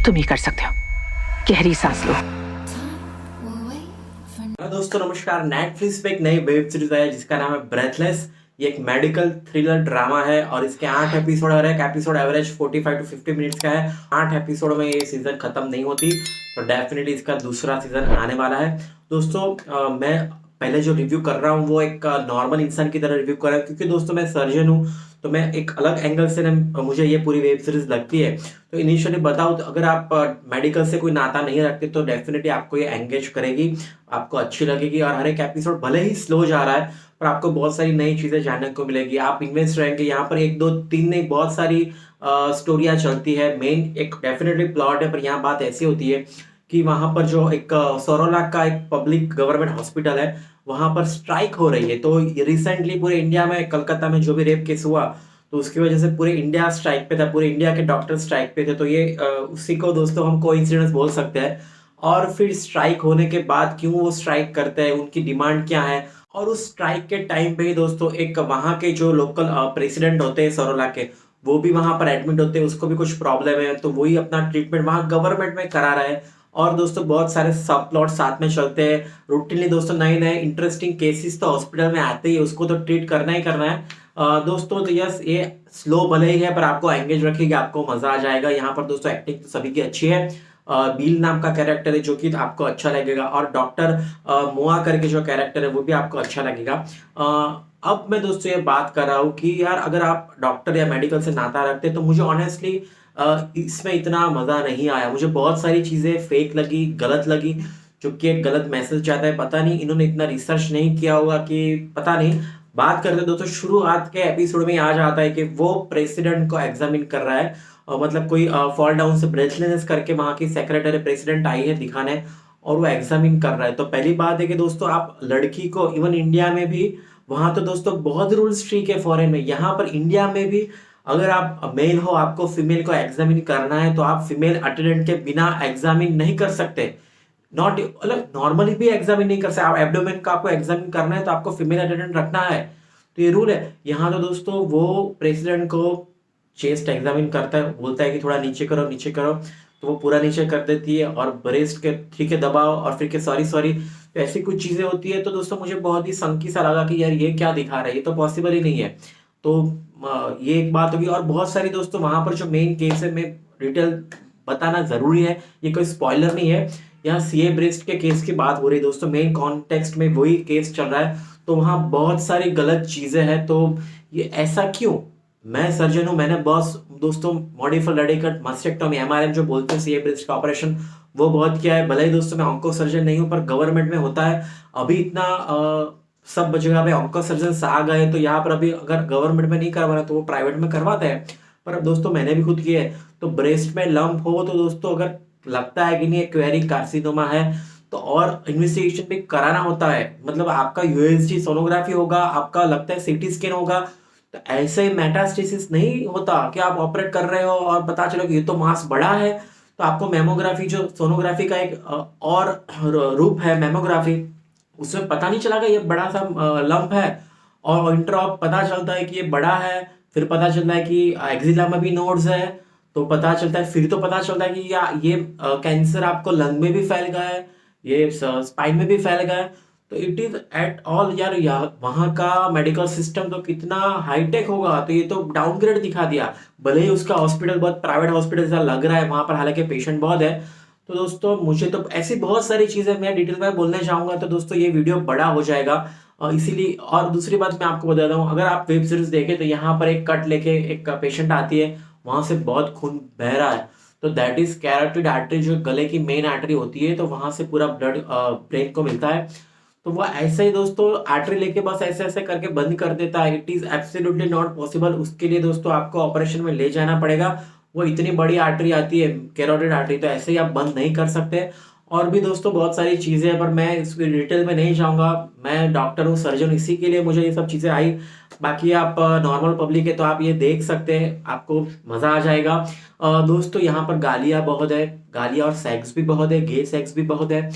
तुम ही कर सकते हो। गहरी सांस लो। हेलो दोस्तों, नमस्कार। नेटफ्लिक्स पे एक नई वेब सीरीज है जिसका नाम है ब्रेथलेस। ये एक मेडिकल थ्रिलर ड्रामा है और इसके 8 एपिसोड और एक एपिसोड एवरेज 45 टू 50 मिनट्स का है। 8 एपिसोड में ये सीजन खत्म नहीं होती, तो डेफिनेटली इसका दूसरा सीजन आने वाला है। दोस्तों, मैं पहले जो रिव्यू कर रहा हूँ वो एक नॉर्मल इंसान की तरह रिव्यू कर रहा हूँ, क्योंकि दोस्तों मैं सर्जन हूँ, तो मैं एक अलग एंगल से मुझे ये पूरी वेब सीरीज लगती है। तो इनिशियली बताऊँ तो अगर आप मेडिकल से कोई नाता नहीं रखते तो डेफिनेटली आपको ये एंगेज करेगी, आपको अच्छी लगेगी। और हर एक एपिसोड भले ही स्लो जा रहा है पर आपको बहुत सारी नई चीजें जानने को मिलेगी, आप इन्वेस्ट रहेंगे। यहाँ पर एक दो तीन नहीं, बहुत सारी स्टोरियां चलती है। मेन एक डेफिनेटली प्लॉट है, पर यहाँ बात ऐसी होती है कि वहां पर जो एक सोरोलाक का एक पब्लिक गवर्नमेंट हॉस्पिटल है, वहां पर स्ट्राइक हो रही है। तो रिसेंटली पूरे इंडिया में, कलकत्ता में जो भी रेप केस हुआ, तो उसकी वजह से पूरे इंडिया स्ट्राइक पे था, पूरे इंडिया के डॉक्टर स्ट्राइक पे थे। तो ये उसी को दोस्तों हम कोइंसिडेंस बोल सकते हैं। और फिर स्ट्राइक होने के बाद क्यों वो स्ट्राइक करते हैं, उनकी डिमांड क्या है। और उस स्ट्राइक के टाइम पे ही दोस्तों एक वहां के जो लोकल प्रेसिडेंट होते हैं सरोला के, वो भी वहां पर एडमिट होते हैं, उसको भी कुछ प्रॉब्लम है, तो वही अपना ट्रीटमेंट वहां गवर्नमेंट में करा रहा है। और दोस्तों बहुत सारे सब प्लॉट साथ में चलते हैं रूटीनली। दोस्तों नए नए इंटरेस्टिंग केसेस तो हॉस्पिटल में आते ही, उसको तो ट्रीट करना ही करना है। दोस्तों तो यस, ये स्लो भले ही है पर आपको एंगेज रखेगी, आपको मजा आ जाएगा। यहाँ पर दोस्तों एक्टिंग तो सभी की अच्छी है। बील नाम का कैरेक्टर है जो कि आपको अच्छा लगेगा, और डॉक्टर मोआ करके जो कैरेक्टर है वो भी आपको अच्छा लगेगा। अब मैं दोस्तों ये बात कर रहा हूँ कि यार अगर आप डॉक्टर या मेडिकल से नाता रखते तो मुझे ऑनेस्टली इसमें इतना मजा नहीं आया। मुझे बहुत सारी चीजें फेक लगी, गलत लगी, जो कि एक गलत मैसेज जाता है। पता नहीं इन्होंने इतना रिसर्च नहीं किया होगा कि पता नहीं। बात करते दोस्तों शुरुआत के एपिसोड में आ जाता है कि वो प्रेसिडेंट को एग्जामिन कर रहा है, मतलब कोई फॉल डाउन से ब्रेथलेस करके वहां की सेक्रेटरी प्रेसिडेंट आई है दिखाने, और वो एग्जामिन कर रहा है। तो पहली बात है कि दोस्तों आप लड़की को, इवन इंडिया में भी, वहां तो दोस्तों बहुत रूल्स ठीक है फॉरेन में, यहाँ पर इंडिया में भी अगर आप मेल हो, आपको फीमेल को एग्जामिन करना है तो आप फीमेल अटेंडेंट के बिना एग्जामिन नहीं कर सकते। नॉट मतलब नॉर्मली भी एग्जामिन नहीं कर सकते। आप एब्डोमेन का आपको एग्जामिन करना है तो आपको फीमेल अटेंडेंट रखना है, तो ये रूल है। यहाँ तो दोस्तों वो प्रेसिडेंट को चेस्ट एग्जामिन करता है, बोलता है कि थोड़ा नीचे करो नीचे करो, तो वो पूरा नीचे कर देती है। और ब्रेस्ट के ठीक है दबाओ, और फिर के सॉरी सॉरी, तो ऐसी कुछ चीजें होती है। तो दोस्तों मुझे बहुत ही संकी सा लगा कि यार ये क्या दिखा रहा है, ये तो पॉसिबल ही नहीं है। तो ये एक बात होगी। और बहुत सारी दोस्तों वहां पर जो मेन केस है, मैं डिटेल बताना जरूरी है, ये कोई स्पॉइलर नहीं है। यहाँ सीए ब्रेस्ट के केस की बात हो रही है दोस्तों, मेन कॉन्टेक्स्ट में वही केस चल रहा है, तो वहां बहुत सारी गलत चीजें हैं। तो ये ऐसा क्यों? मैं सर्जन हूं, मैंने बॉस दोस्तों मॉडिफाइड रेडिकल मस्टेक्टोमी एमआरएम जो बोलते हैं सीए ब्रेस्ट का ऑपरेशन, वो बहुत किया है। भले ही दोस्तों मैं ऑन्को सर्जन नहीं हूं, पर गवर्नमेंट में होता है। अभी इतना सब जगह पे ऑन्को सर्जन आ गए, तो यहाँ पर अभी अगर गवर्नमेंट में नहीं करवाना तो वो प्राइवेट में करवाते हैं। पर अब दोस्तों मैंने भी खुद किया है। तो ब्रेस्ट में लंप हो तो दोस्तों अगर लगता है कि नहीं क्वेरी कार्सिनोमा है, तो और इन्वेस्टिगेशन भी कराना होता है। मतलब आपका यूएसजी सोनोग्राफी होगा, आपका लगता है सीटी स्कैन होगा। तो ऐसे मेटास्टेसिस नहीं होता कि आप ऑपरेट कर रहे हो और पता चलो कि ये तो मास बड़ा है। तो आपको मेमोग्राफी, जो सोनोग्राफी का एक और रूप है मेमोग्राफी, उसमें पता नहीं चला कि ये बड़ा सा लंप है। और इंट्रॉप पता चलता है कि ये बड़ा है, फिर पता चलता है कि एक्जिला में भी नोड्स है, तो पता चलता है, फिर तो पता चलता है कि या ये कैंसर आपको लंग में भी फैल गया है, ये स्पाइन में भी फैल गया है। तो इट इज एट ऑल यार, वहां का मेडिकल सिस्टम तो कितना हाईटेक होगा। तो ये तो डाउनग्रेड दिखा दिया। भले ही उसका हॉस्पिटल बहुत प्राइवेट हॉस्पिटल जैसा लग रहा है वहां पर, हालांकि पेशेंट बहुत है। तो दोस्तों मुझे तो ऐसी बहुत सारी चीजें मैं डिटेल में बोलने चाहूंगा, तो दोस्तों ये वीडियो बड़ा हो जाएगा। इसीलिए, और दूसरी बात मैं आपको बता दूं, अगर आप वेब सीरीज देखें तो यहाँ पर एक कट लेके एक पेशेंट आती है, वहां से बहुत खून बह रहा है, तो दैट इज कैरोटिड आर्टरी, जो गले की मेन आर्टरी होती है, तो वहां से पूरा ब्लड ब्रेन को मिलता है। तो वो ऐसे ही दोस्तों आर्टरी लेके बस ऐसे ऐसे करके बंद कर देता है। It is absolutely not possible. उसके लिए दोस्तों आपको ऑपरेशन में ले जाना पड़ेगा। वो इतनी बड़ी आर्टरी आती है, कैरोटिड आर्टरी, तो ऐसे ही आप बंद नहीं कर सकते। और भी दोस्तों बहुत सारी चीजें हैं, पर मैं इस डिटेल में नहीं जाऊंगा। मैं डॉक्टर हूँ, सर्जन, इसी के लिए मुझे ये सब चीजें आई। बाकी आप नॉर्मल पब्लिक है तो आप ये देख सकते हैं, आपको मजा आ जाएगा। दोस्तों यहाँ पर गालियाँ बहुत है, गालियाँ और सेक्स भी बहुत है, गे सेक्स भी बहुत है।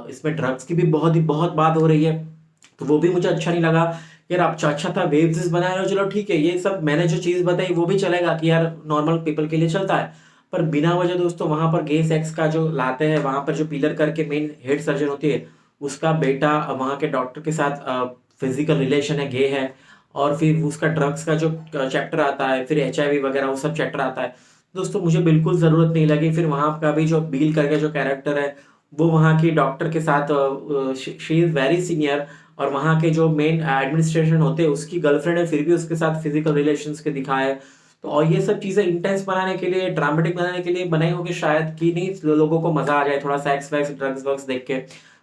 इसमें ड्रग्स की भी बहुत बात हो रही है, तो वो भी मुझे अच्छा नहीं लगा। यार आप अच्छा था वेब सीरीज बना रहे हो, चलो ठीक है, ये सब मैंने जो चीज बताई वो भी चलेगा कि यार नॉर्मल पीपल के लिए चलता है। पर बिना वजह दोस्तों वहां पर गे सेक्स का जो लाते हैं, वहां पर जो पिलर करके मेन हेड सर्जन होती है उसका बेटा वहां के डॉक्टर के साथ फिजिकल रिलेशन है, गे है, और फिर उसका ड्रग्स का जो चैप्टर आता है, फिर HIV वगैरह वो सब चैप्टर आता है दोस्तों, मुझे बिल्कुल जरूरत नहीं लगी। फिर वहां का भी जो बील करके जो कैरेक्टर है वो वहाँ की डॉक्टर के साथ, शी इज वेरी सीनियर, और वहाँ के जो मेन एडमिनिस्ट्रेशन होते हैं उसकी गर्लफ्रेंड है, फिर भी उसके साथ फिजिकल रिलेशंस के दिखाए। तो और ये सब चीजें इंटेंस बनाने के लिए, ड्रामेटिक बनाने के लिए बनाई होगी शायद, कि नहीं लोगों को मजा आ जाए थोड़ा सेक्स वैक्स ड्रग्स वग्स देख के।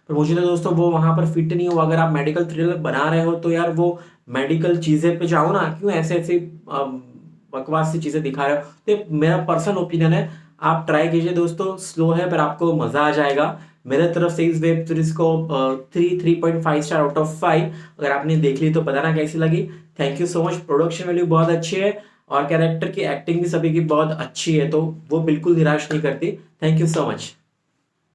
पर मुझे तो दोस्तों वो वहां पर फिट नहीं हुआ। अगर आप मेडिकल थ्रिलर बना रहे हो तो यार वो मेडिकल चीजें पे जाओ ना, क्यों ऐसे ऐसे बकवास सी चीजें दिखा रहे हो। तो मेरा पर्सनल ओपिनियन है, आप ट्राई कीजिए दोस्तों, स्लो है पर आपको मजा आ जाएगा। मेरे तरफ से इस वेब सीरीज को 3.5 स्टार आउट ऑफ 5। अगर आपने देख ली तो बताना कैसी लगी। Thank you so much. Production value बहुत अच्छी है और कैरेक्टर की एक्टिंग भी सभी की बहुत अच्छी है, तो वो बिल्कुल निराश नहीं करती। Thank you so much.